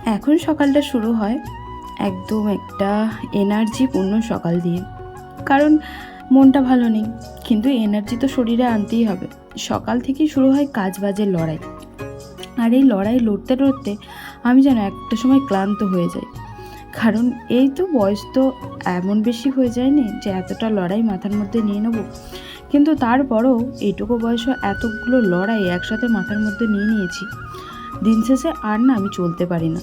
এখন সকালটা শুরু হয় একদম একটা এনার্জিপূর্ণ সকাল দিয়ে। কারণ মনটা ভালো নেই, কিন্তু এনার্জি তো শরীরে আনতেই হবে। সকাল থেকেই শুরু হয় কাজবাজের লড়াই। আর এই লড়াই লড়তে লড়তে আমি যেন একটা সময় ক্লান্ত হয়ে যাই। কারণ এই তো বয়স তো এমন বেশি হয়ে যায়নি যে এতটা লড়াই মাথার মধ্যে নিয়ে নেবো, কিন্তু তারপরেও এইটুকু বয়সে এতগুলো লড়াই একসাথে মাথার মধ্যে নিয়ে নিয়েছি। দিন শেষে আর না আমি চলতে পারি না,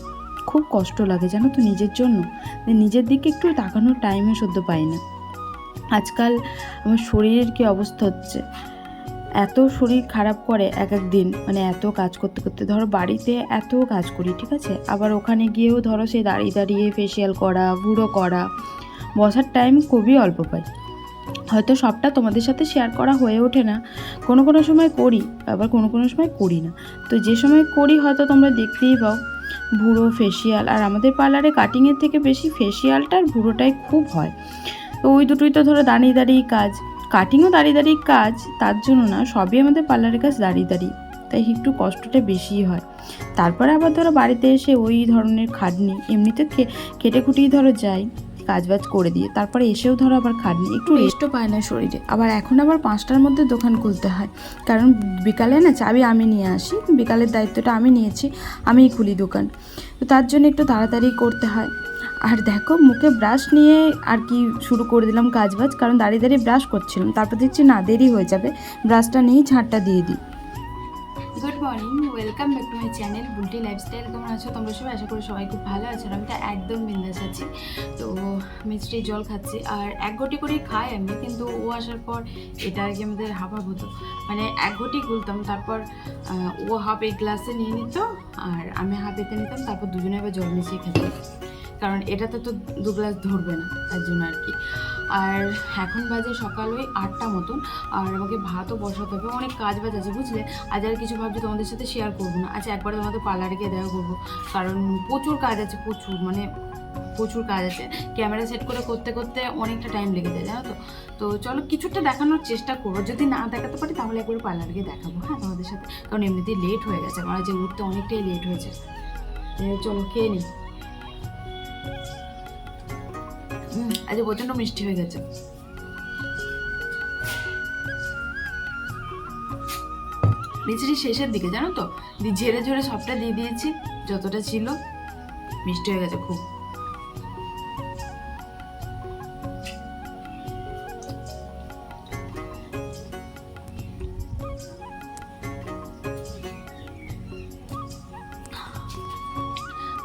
খুব কষ্ট লাগে জানো তো নিজের জন্য, যে নিজের দিকে একটু তাকানোর টাইমও সদ্য পাই না। আজকাল আমার শরীরের কি অবস্থা হচ্ছে, এত শরীর খারাপ করে এক এক দিন, মানে এত কাজ করতে করতে। ধরো বাড়িতে এত কাজ করি, ঠিক আছে, আবার ওখানে গিয়েও ধরো সেই দাঁড়িয়ে দাঁড়িয়ে ফেসিয়াল করা, ভুড়ো করা, বসার টাইম খুবই অল্প পাই। হয়তো সবটা তোমাদের সাথে শেয়ার করা হয়ে ওঠে না, কোনো কোনো সময় করি, আবার কোনো কোনো সময় করি না। তো যে সময় করি হয়তো তোমরা দেখতেই পাও ভুড়ো, ফেসিয়াল। আর আমাদের পার্লারে কাটিংয়ের থেকে বেশি ফেসিয়ালটা আর ভুড়োটাই খুব হয়। তো ওই দুটোই তো ধরো দাঁড়িয়ে দাঁড়িয়ে কাজ, কাটিংও দাঁড়িয়ে দাঁড়িয়ে কাজ, তার জন্য না সবই আমাদের পার্লারের কাজ দাঁড়িয়ে দাঁড়িয়ে, তাই একটু কষ্টটা বেশিই হয়। তারপরে আবার ধরো বাড়িতে এসে ওই ধরনের খাটনি, এমনিতে খেটে খুটিয়ে ধরো যাই কাজবাজ করে দিয়ে, তারপরে এসেও ধরো আবার খাটনি, একটু রেস্টও পায় না শরীরে। আবার এখন আবার 5টার মধ্যে দোকান খুলতে হয়, কারণ বিকালে না চাবি আমি নিয়ে আসি, বিকালের দায়িত্বটা আমি নিয়েছি, আমিই খুলি দোকান। তো তার জন্য একটু তাড়াতাড়ি করতে হয়। আর দেখো মুখে ব্রাশ নিয়ে আর কি শুরু করে দিলাম কাজবাজ, কারণ দাঁড়িয়ে দাঁড়িয়ে ব্রাশ করছিলাম, তারপর দেখছি না দেরি হয়ে যাবে, ব্রাশটা নিয়েই ঝাঁটটা দিয়ে দিই। Good morning, welcome back to my channel Bulti lifestyle. কেমন আছো তোমরা সবাই? আশা করি সবাই খুব ভালো আছো। আমি তো একদম বিন্দাস আছি। তো মিষ্টি জল খাচ্ছি, আর এক ঘটি করেই খাই আমি, কিন্তু ও আসার পর এটা আর কি আমাদের হাফ হাফ হতো, মানে এক ঘটি গুলতাম, তারপর ও হাফ এই গ্লাসে নিয়ে নিত আর আমি হাফ এতে নিতাম, তারপর দুজনে আবার জল মিশিয়ে খেতাম, কারণ এটাতে তো 2 গ্লাস ধরবে না, তার জন্য আর কি। আর এখন বাজে সকাল ওই 8টা মতন, আর আমাকে ভাতও বসাতে হবে, অনেক কাজ বাজ আছে বুঝলে। আজ আর কিছু ভাবছি তোমাদের সাথে শেয়ার করবো না, আচ্ছা একবারে তোমাদের পার্লারে গিয়ে দেখা করবো, কারণ প্রচুর কাজ আছে, প্রচুর মানে প্রচুর কাজ আছে। ক্যামেরা সেট করে করতে করতে অনেকটা টাইম লেগে যায় জানো তো। তো চলো কিছুটা দেখানোর চেষ্টা করবো, যদি না দেখাতে পারি তাহলে একবারে পার্লারে গিয়ে দেখাবো, হ্যাঁ তোমাদের সাথে, কারণ এমনিতেই লেট হয়ে গেছে, আমার যে উঠতে অনেকটাই লেট হয়েছে। চলো খেয়ে নিই। আজ প্রচন্ড মিষ্টি হয়ে গেছে। মিষ্টি শেষের দিকে জানো তো, ঝেড়ে ঝেড়ে সবটা দিয়ে দিয়েছি, যতটা ছিল। মিষ্টি হয়ে গেছে খুব।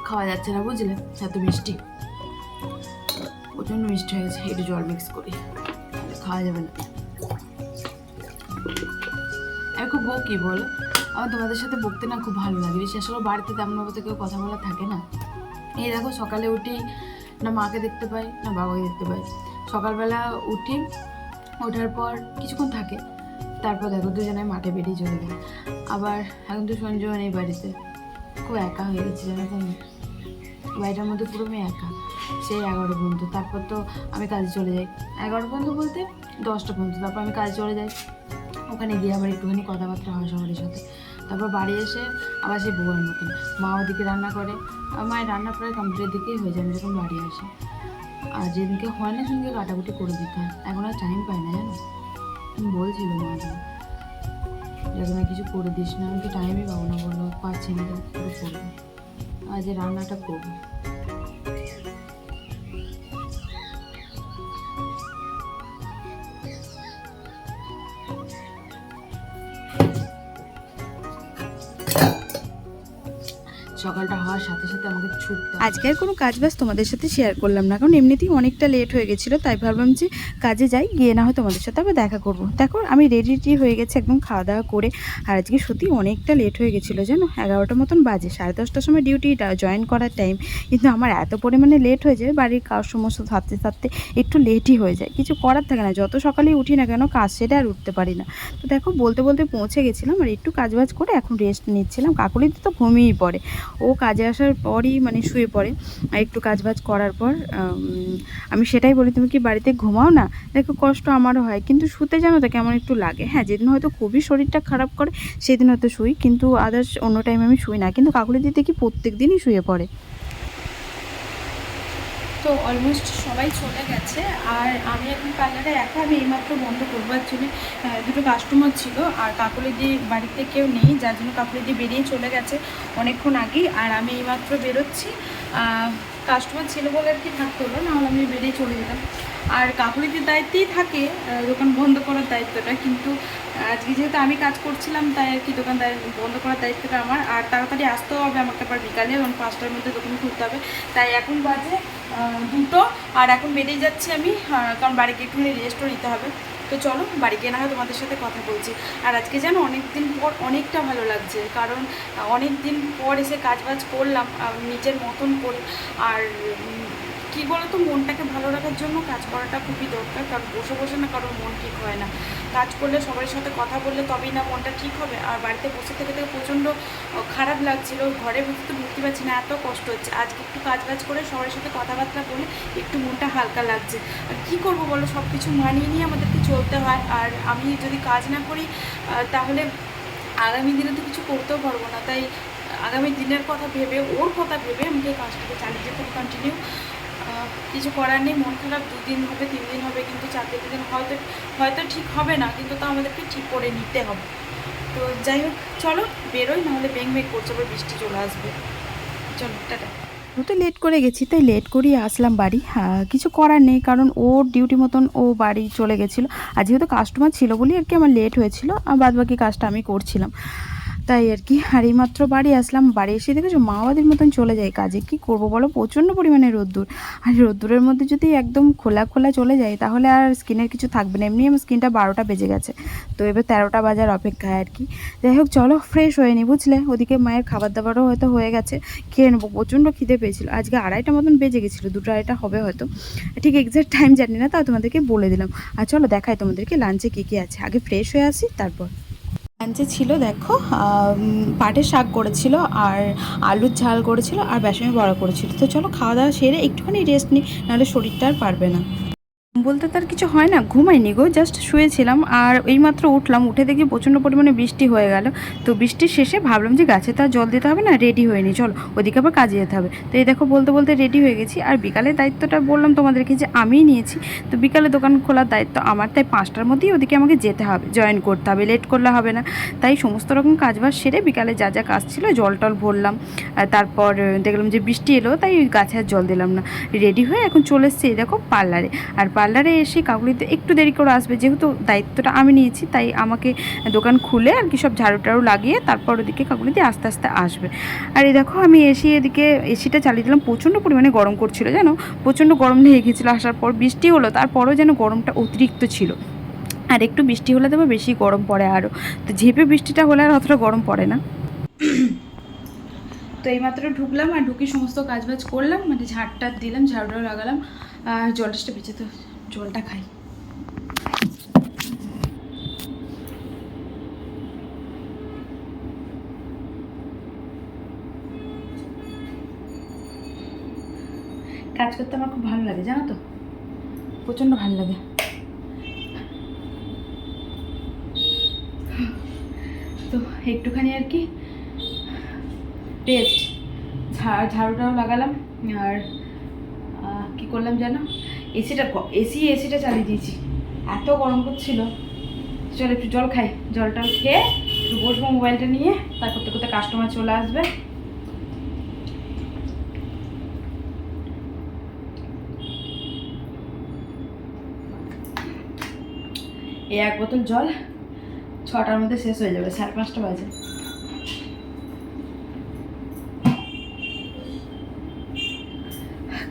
খাওয়া যাচ্ছে না বুঝলে, এত মিষ্টি, প্রচন্ড মিষ্টি হয়ে গেছে। একটু জল মিক্স করি, খাওয়া যাবে না। আমি খুব বকি বলো, আমার তোমাদের সাথে বকতে না খুব ভালো লাগে, বিশেষ করে বাড়িতে তেমনভাবে তো কেউ কথা বলা থাকে না। এই দেখো সকালে উঠি, না মাকে দেখতে পাই না বাবাকে দেখতে পাই। সকালবেলা উঠি, ওঠার পর কিছুক্ষণ থাকে, তারপর দেখো দুজনে মাঠে বেরিয়ে চলে যায়। আবার এখন তো সঞ্জয় নেই বাড়িতে, খুব একা হয়ে গেছি জানো তো, আমি বাড়িটার মধ্যে পুরো আমি একা, সেই 11 পর্যন্ত। তারপর তো আমি কাজে চলে যাই, 11 পর্যন্ত বলতে 10টা পর্যন্ত, তারপর আমি কাজে চলে যাই। ওখানে গিয়ে আবার একটুখানি কথাবার্তা হয় সবারই সাথে, তারপর বাড়ি এসে আবার সেই বউয়ের মতন মা ওদিকে রান্না করে, মায়ের রান্না প্রায় কমপ্লিটের দিকেই হয়ে যায় আমি যখন বাড়ি আসি। আর যেদিনকে হয় না সেদিনকে কাটাকুটি করে দিতে হয়, এখন আর টাইম পাই না জানো। বলছিল মা যখন আর কিছু করে দিস না, আমি কি টাইমই পাবো না বললো, পাচ্ছি না তো করে করবো, আজ রান্নাটা করবো। সকালটা হওয়ার সাথে সাথে আমাকে ছুটতে, আজকে আর কোনো কাজ বাজ তোমাদের সাথে শেয়ার করলাম না, কারণ এমনিতেই অনেকটা লেট হয়ে গেছিলো, তাই ভাবলাম যে কাজে যাই, গিয়ে না হয় তোমাদের সাথে আবার দেখা করবো। দেখো আমি রেডি হয়ে গেছি একদম খাওয়া দাওয়া করে। আর আজকে সত্যি অনেকটা লেট হয়ে গেছিলো জানো, 11টা মতন বাজে, 10:30টার সময় ডিউটি জয়েন করার টাইম, কিন্তু আমার এত পরিমাণে লেট হয়ে যায়, বাড়ির কাজ সমস্ত থাকতে থাকতে একটু লেটই হয়ে যায়, কিছু করার থাকে না, যত সকালেই উঠি না কেন কাজ সেটা আর উঠতে পারি না। তো দেখো বলতে বলতে পৌঁছে গেছিলাম, আর একটু কাজবাজ করে এখন রেস্ট নিচ্ছিলাম, কাকুলিতে তো ঘুমিয়েই পড়ে, ও কাজে আসার পরই মানে শুয়ে পড়ে একটু কাজবাজ করার পর। আমি সেটাই বলি, তুমি কি বাড়িতে ঘুমাও না? দেখো কষ্ট আমারও হয়, কিন্তু শুতে জানো তো কেমন একটু লাগে। হ্যাঁ, যেদিন হয়তো খুবই শরীরটা খারাপ করে সেদিন হয়তো শুই, কিন্তু আদার্স অন্য টাইম আমি শুই না। কিন্তু কাকুলি দিদি দেখি প্রত্যেক দিনই শুয়ে পড়ে। তো অলমোস্ট সবাই চলে গেছে, আর আমি এখন পার্লারে একা। আমি এইমাত্র বন্ধ করবো। অ্যাকচুয়ালি দুটো কাস্টমার ছিল, আর কাকুলিদি বাড়িতে কেউ নেই, যার জন্য কাকুলিদি বেরিয়ে চলে গেছে অনেকক্ষণ আগেই। আর আমি এইমাত্র বেরোচ্ছি। কাস্টমার ছিল বলে আর কি থাকতে হলো, নাহলে আমি বেরিয়ে চলে যেতাম। আর কাকুলিদির দায়িত্বেই থাকে দোকান বন্ধ করার দায়িত্বটা, কিন্তু আজকে যেহেতু আমি কাজ করছিলাম তাই আর কি দোকান বন্ধ করার দায়িত্বটা আমার। আর তাড়াতাড়ি আসতেও হবে আমাকে আবার বিকালে, এবং 5টার মধ্যে দোকান খুলতে হবে। তাই এখন বাজে 2টো, আর এখন বেরিয়ে যাচ্ছি আমি, কারণ বাড়িকে একটুখানি রেস্টও নিতে হবে। তো চলো বাড়ি গিয়ে না হয় তোমাদের সাথে কথা বলছি। আর আজকে যেন অনেক দিন পর অনেকটা ভালো লাগছে, কারণ অনেক দিন পর এসে কাজবাজ করলাম নিজের মতন করে। আর কী বলো তো, মনটাকে ভালো রাখার জন্য কাজ করাটা খুবই দরকার, কারণ বসে বসে না কারোর মন ঠিক হয় না। কাজ করলে সবার সাথে কথা বললে তবেই না মনটা ঠিক হবে। আর বাড়িতে বসে থেকে প্রচণ্ড খারাপ লাগছিল, ঘরে বসে তো ঢুকতে পারছি না, এত কষ্ট হচ্ছে। আজকে একটু কাজ করে সবার সাথে কথাবার্তা বলে একটু মনটা হালকা লাগছে। আর কী করবো বলো, সব কিছু মানিয়ে নিয়ে আমাদেরকে চলতে হয়। আর আমি যদি কাজ না করি তাহলে আগামী দিনে তো কিছু করতেও পারবো না। তাই আগামী দিনের কথা ভেবে, ওর কথা ভেবে আমাকে কাজটাকে চালিয়ে যেতে কন্টিনিউ। কিছু করার নেই, মন খারাপ 2 দিন হবে 3 দিন হবে, কিন্তু 4 দিন হয়তো ঠিক হবে না, কিন্তু তা আমাদেরকে ঠিক করে নিতে হবে। তো যাই হোক, চলো বেরোই, নাহলে বেং করছে, আবার বৃষ্টি চলে আসবে। চলো টাটা। তো লেট করে গেছি, তাই লেট করেই আসলাম বাড়ি। কিছু করার নেই, কারণ ওর ডিউটি মতন ও বাড়ি চলে গেছিলো। আর যেহেতু কাস্টমার ছিল বলি আর কি আমার লেট হয়েছিল, আর বাদ বাকি কাজটা আমি করছিলাম, তাই আর কি। আর এইমাত্র বাড়ি আসলাম, বাড়ি এসে দেখেছো মাওয়াদির মতন চলে যায় কাজে। কি করব বলো, প্রচণ্ড পরিমাণে রোদ্দুর। আর রোদ্দুরের মধ্যে যদি একদম খোলা চলে যায় তাহলে আর স্কিনের কিছু থাকবে না। এমনি আমার স্কিনটা 12টা বেজে গেছে, তো এবার 13টা বাজার অপেক্ষায় আর কি। যাই হোক চলো ফ্রেশ হয়ে নি, বুঝলে। ওদিকে মায়ের খাবার দাবারও হয়তো হয়ে গেছে, খেয়ে নেবো। প্রচণ্ড খিদে পেয়েছিল, আজকে 2:30 মতন বেজে গেছিলো, 2টো 2:30 হবে হয়তো, ঠিক এক্স্যাক্ট টাইম জানি না, তাও তোমাদেরকে বলে দিলাম। আর চলো দেখাই তোমাদেরকে লাঞ্চে কী আছে। আগে ফ্রেশ হয়ে আসি তারপর। লাঞ্চে ছিল দেখো, পাটের শাক করেছিল, আর আলুর ঝাল করেছিল, আর বেসনের বড়া করেছিল। তো চলো খাওয়া দাওয়া সেরে একটুখানি রেস্ট নিই, নাহলে শরীরটা আর পারবে না। বলতে তার কিছু হয় না, ঘুমাইনি গো, জাস্ট শুয়েছিলাম। আর এইমাত্র উঠলাম, উঠে দেখি প্রচণ্ড পরিমাণে বৃষ্টি হয়ে গেল। তো বৃষ্টির শেষে ভাবলাম যে গাছে তো আর জল দিতে হবে না, রেডি হয়ে নি, চলো ওদিকে আবার কাজে যেতে হবে। তো এই দেখো বলতে বলতে রেডি হয়ে গেছি। আর বিকালের দায়িত্বটা বললাম তোমাদেরকে যে আমিই নিয়েছি, তো বিকালে দোকান খোলার দায়িত্ব আমার। তাই 5টার মধ্যেই ওদিকে আমাকে যেতে হবে, জয়েন করতে হবে, লেট করলে হবে না। তাই সমস্ত রকম কাজবাজ সেরে বিকালে যা যা কাজ ছিল জল টল ভরলাম। তারপর দেখলাম যে বৃষ্টি এলো, তাই ওই গাছে আর জল দিলাম না। রেডি হয়ে এখন চলে এসেছি এই দেখো পার্লারে। আর পার্লারে এসে কাকুলিতে একটু দেরি করে আসবে, যেহেতু দায়িত্বটা আমি নিয়েছি, তাই আমাকে দোকান খুলে আর কি সব ঝাড়ু টাড়ু লাগিয়ে তারপর ওদিকে কাকুলিতে আস্তে আস্তে আসবে। আর এই দেখো আমি এদিকে এসিটা চালিয়ে দিলাম। প্রচণ্ড পরিমাণে গরম করছিল, জানো, প্রচণ্ড গরম লেগে গেছিলো। আসার পর বৃষ্টি হলো, তারপরও যেন গরমটা অতিরিক্ত ছিল। আর একটু বৃষ্টি হলে তবে বেশি গরম পড়ে আরও। তো ঝেপে বৃষ্টিটা হলে আর অতটা গরম পড়ে না। তো এইমাত্র ঢুকলাম, আর ঢুকি সমস্ত কাজবাজ করলাম, মানে ঝাড়টা দিলাম, ঝাড়ুটাও লাগালাম, আর জলটা বেঁচে, তো জলটা খাই। কাজ করতে আমার খুব ভালো লাগে, জানো তো, প্রচণ্ড ভালো লাগে। তো একটুখানি আর কি রেস্ট, ঝাড়ুটাও লাগালাম। আর কি করলাম জানো, এসিটা চালিয়ে দিয়েছি, এত গরম করছিল। চল একটু জল খাই, জলটা খেয়ে একটু বসবো মোবাইলটা নিয়ে, তা করতে করতে কাস্টমার চলে আসবে। এই 1 বোতল জল 6টার মধ্যে শেষ হয়ে যাবে, 5:30 বাজে।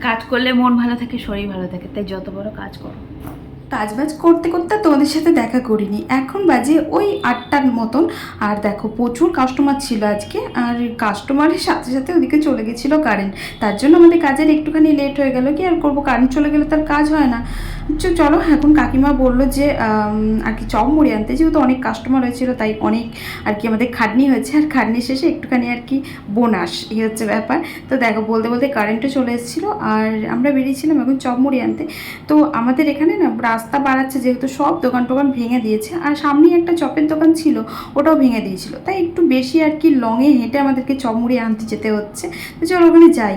কাজ করলে মন ভালো থাকে, শরীর ভালো থাকে, তাই যত বড় কাজ করো কাজবাজ করতে করতে তোমাদের সাথে দেখা করিনি, এখন বাজে ওই 8টার মতন। আর দেখো প্রচুর কাস্টমার ছিল আজকে, আর কাস্টমারের সাথে সাথে ওদিকে চলে গেছিলো কারেন্ট, তার জন্য আমাদের কাজের একটুখানি লেট হয়ে গেল। কি আর করবো, কারেন্ট চলে গেলে তার কাজ হয় না। চলো, এখন কাকিমা বললো যে আর কি চপ মুড়ি আনতে, যেহেতু অনেক কাস্টমার হয়েছিল তাই অনেক আর কি আমাদের খাটনি হয়েছে, আর খাটনি শেষে একটুখানি আর কি বোনাস, এই হচ্ছে ব্যাপার। তো দেখো বলতে বলতে কারেন্টও চলে এসেছিলো, আর আমরা বেরিয়েছিলাম এখন চপ মুড়ি আনতে। তো আমাদের এখানে না রাস্তা বাড়াচ্ছে, যেহেতু সব দোকান টোকান ভেঙে দিয়েছে, আর সামনেই একটা চপের দোকান ছিল ওটাও ভেঙে দিয়েছিল, তাই একটু বেশি আর কি লংয়ে হেঁটে আমাদেরকে চপ মুড়ি আনতে যেতে হচ্ছে। তো চলো ওখানে যাই।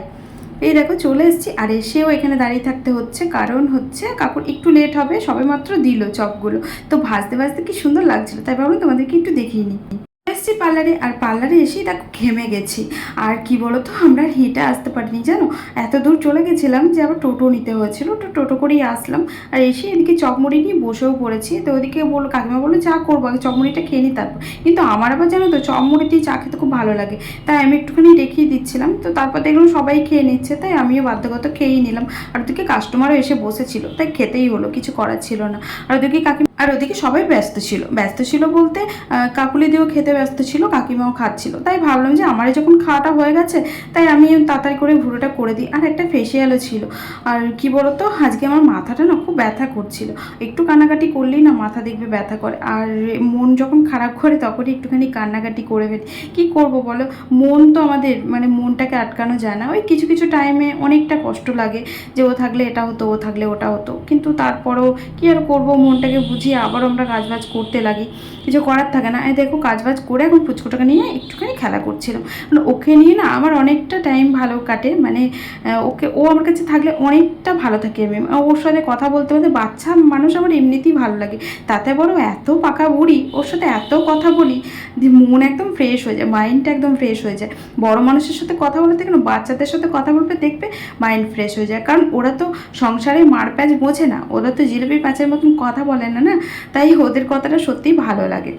এই দেখো চলে এসেছি, আর এসেও এখানে দাঁড়িয়ে থাকতে হচ্ছে, কারণ হচ্ছে কাকুর একটু লেট হবে, সবে মাত্র দিল চপগুলো। তো ভাজতে ভাজতে কি সুন্দর লাগছিল, তাই ভাবলাম তোমাদেরকে একটু দেখিয়ে নিই। এসেছি পার্লারে, আর পার্লারে এসেই দেখো ঘেমে গেছি। আর কি বলতো, আমরা হেঁটে আসতে পারিনি জানো, এত দূর চলে গেছিলাম যে আবার টোটো নিতে হয়েছিল, তো টোটো করেই আসলাম। আর এসে এদিকে চপমুড়ি নিয়ে বসেও পড়েছি। তো ওদিকে বললো, কাকিমা বললো চা করবো, আগে চপমুড়িটা খেয়ে নিই তারপর। কিন্তু আমার আবার জানো তো চপমুড়ি দিয়ে চা খেতে খুব ভালো লাগে, তাই আমি একটুখানি রেখেই দিচ্ছিলাম। তো তারপর দেখলাম সবাই খেয়ে নিচ্ছে, তাই আমিও বাধ্যগত খেয়েই নিলাম। আর ওদিকে কাস্টমারও এসে বসেছিল, তাই খেতেই হলো, কিছু করার ছিল না। আর ওদিকে সবাই ব্যস্ত ছিল বলতে কাকুলি দিয়েও খেতে ব্যস্ত ছিল, কাকিমাও খাচ্ছিল। তাই ভাবলাম যে আমারই যখন খাওয়াটা হয়ে গেছে, তাই আমি তাড়াতাড়ি করে ভুড়োটা করে দিই। আর একটা ফেসিয়ালও ছিল। আর কি বলতো, আজকে আমার মাথাটা না খুব ব্যথা করছিল, একটু কান্নাকাটি করলেই না মাথা দেখবে ব্যথা করে, আর মন যখন খারাপ করে তখনই একটুখানি কান্নাকাটি করে ফেলি। কী করবো বলো, মন তো আমাদের মানে মনটাকে আটকানো যায় না। ওই কিছু কিছু টাইমে অনেকটা কষ্ট লাগে যে ও থাকলে এটা হতো, ও থাকলে ওটা হতো, কিন্তু তারপরও কি আর করবো, মনটাকে বুঝিয়ে আবারও আমরা কাজবাজ করতে লাগি, কিছু করার থাকে না। এই দেখো কাজবাজ করে এখন পুচকুটাকে নিয়ে একটুখানি খেলা করছিলাম। মানে ওকে নিয়ে না আমার অনেকটা টাইম ভালো কাটে, মানে ও আমার কাছে থাকলে অনেকটা ভালো থাকি আমি। ওর সাথে কথা বলতে বলতে, বাচ্চা মানুষ আমার এমনিতেই ভালো লাগে, তাতে বড় এত পাকা বুড়ি, ওর সাথে এত কথা বলি যে মন একদম ফ্রেশ হয়ে যায়, মাইন্ডটা একদম ফ্রেশ হয়ে যায়। বড় মানুষের সাথে কথা বলতে কেন, বাচ্চাদের সাথে কথা বলবে দেখবে মাইন্ড ফ্রেশ হয়ে যায়, কারণ ওরা তো সংসারে মার প্যাঁচ বোঝে না, ওরা তো জিলিপি প্যাঁচের মতন কথা বলে না, তাই ওদের কথাটা সত্যিই ভালো লাগে।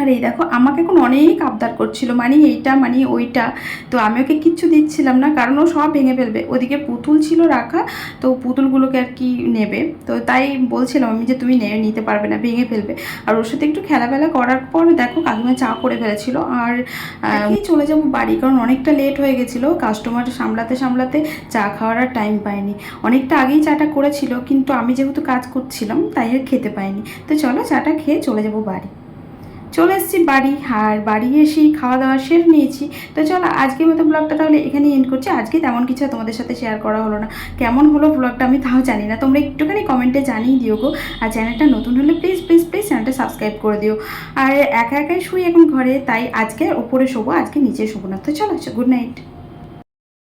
আর এই দেখো আমাকে এখন অনেক আবদার করছিল, মানে এইটা মানে ওইটা, তো আমি ওকে কিচ্ছু দিচ্ছিলাম না, কারণ ও সব ভেঙে ফেলবে। ওদিকে পুতুল ছিল রাখা, তো পুতুলগুলোকে আর কি নেবে, তো তাই বলছিলাম আমি যে তুমি নিতে পারবে না, ভেঙে ফেলবে। আর ওর সাথে একটু খেলাফেলা করার পর দেখো কাকিমা চা করে ফেলেছিল, আর চলে যাবো বাড়ি, কারণ অনেকটা লেট হয়ে গেছিলো, কাস্টমার সামলাতে সামলাতে চা খাওয়ার আর টাইম পাইনি। অনেকটা আগেই চাটা করেছিল, কিন্তু আমি যেহেতু কাজ করছিলাম তাই আর খেতে পাইনি। তো চলো চাটা খেয়ে চলে যাবো বাড়ি। চলে এসেছি বাড়ি, আর বাড়ি এসেই খাওয়া দাওয়া সেরে নিয়েছি। তো চলো আজকের মতো ব্লগটা তাহলে এখানেই এন্ড করছি। আজকে তেমন কিছু তোমাদের সাথে শেয়ার করা হলো না, কেমন হলো ব্লগটা আমি তাও জানি না, তোমরা একটুখানি কমেন্টে জানিয়ে দিও গো। আর চ্যানেলটা নতুন হলে প্লিজ প্লিজ প্লিজ চ্যানেলটা সাবস্ক্রাইব করে দিও। আর একা একাই শুই এখন ঘরে, তাই আজকে ওপরে শোবো, আজকে নিচে শোবো না। তো চলো গুড নাইট।